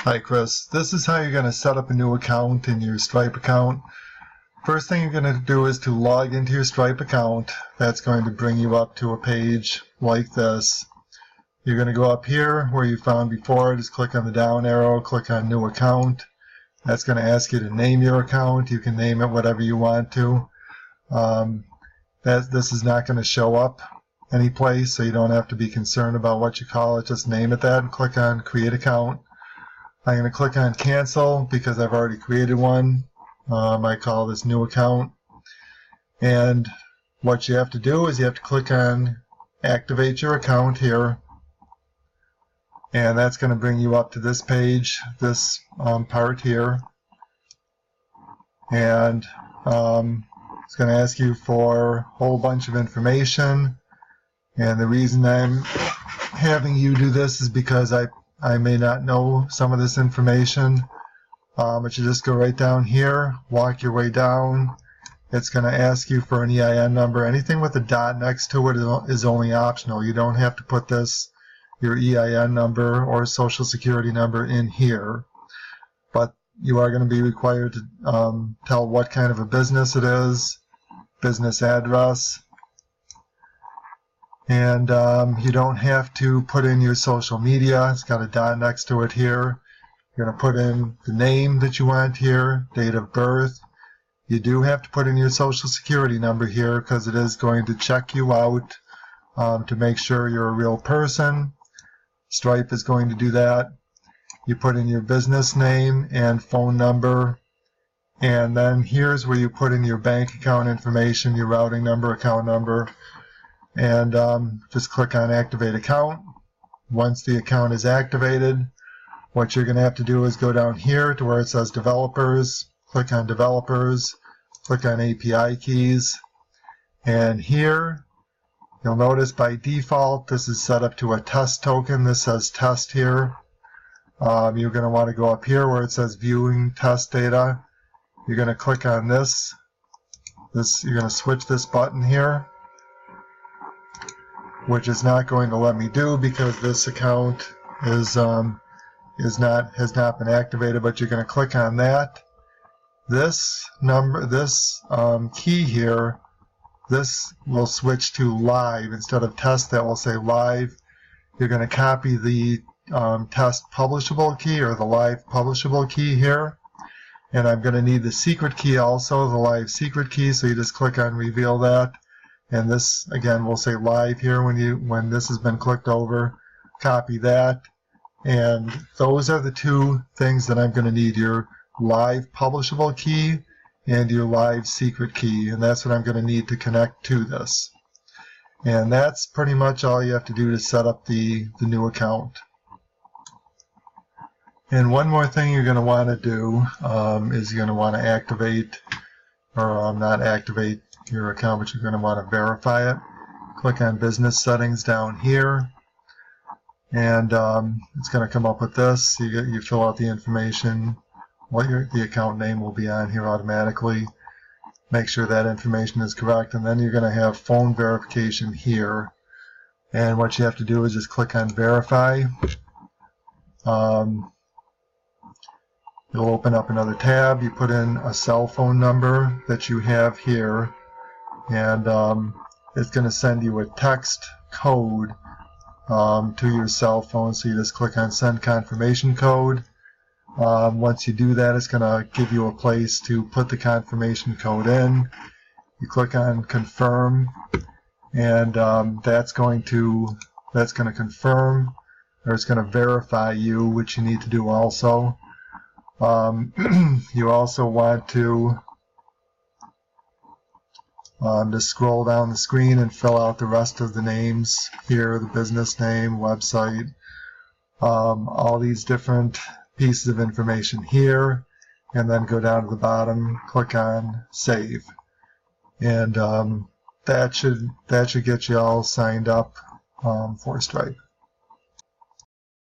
Hi Chris, this is how you're going to set up a new account in your Stripe account. First thing you're going to do is to log into your Stripe account. That's going to bring you up to a page like this. You're going to go up here where you found before, just click on the down arrow, click on new account. That's going to ask you to name your account. You can name it whatever you want to. This is not going to show up any place, so you don't have to be concerned about what you call it. Just name it that and click on create account. I'm going to click on cancel because I've already created one. I call this new account. And what you have to do is you have to click on activate your account here. And that's going to bring you up to this page, this part here. And it's going to ask you for a whole bunch of information. And the reason I'm having you do this is because I may not know some of this information, but you just go right down here, walk your way down. It's going to ask you for an EIN number. Anything with a dot next to it is only optional. You don't have to put your EIN number or social security number in here, but you are going to be required to tell what kind of a business it is, business address. And you don't have to put in your social media. It's got a dot next to it here. You're going to put in the name that you want here, date of birth. You do have to put in your social security number here because it is going to check you out to make sure you're a real person. Stripe is going to do that. You put in your business name and phone number. And then here's where you put in your bank account information, your routing number, account number. And just click on activate account. Once the account is activated, what you're going to have to do is go down here to where it says developers, click on developers, click on API keys, and here you'll notice by default this is set up to a test token. This says test here. You're going to want to go up here where it says viewing test data. You're going to click on this. You're going to switch this button here, which is not going to let me do because this account has not been activated, but you're going to click on that. This key here, this will switch to live instead of test. That will say live. You're going to copy the test publishable key or the live publishable key here, and I'm going to need the secret key also, the live secret key. So you just click on reveal that. And this, again, will say live here when this has been clicked over. Copy that. And those are the two things that I'm going to need, your live publishable key and your live secret key. And that's what I'm going to need to connect to this. And that's pretty much all you have to do to set up the new account. And one more thing you're going to want to do is you're going to want to activate, or not activate, your account, but you're going to want to verify it. Click on business settings down here, and it's going to come up with this. You fill out the information, what the account name will be on here automatically. Make sure that information is correct, and then you're going to have phone verification here. And what you have to do is just click on verify. It'll open up another tab. You put in a cell phone number that you have here, and it's going to send you a text code to your cell phone. So you just click on send confirmation code. Once you do that, it's going to give you a place to put the confirmation code in. You click on confirm, and that's going to confirm, or it's going to verify you, which you need to do also. You also want to just scroll down the screen and fill out the rest of the names here, the business name, website, all these different pieces of information here, and then go down to the bottom, click on save. And that should get you all signed up for Stripe.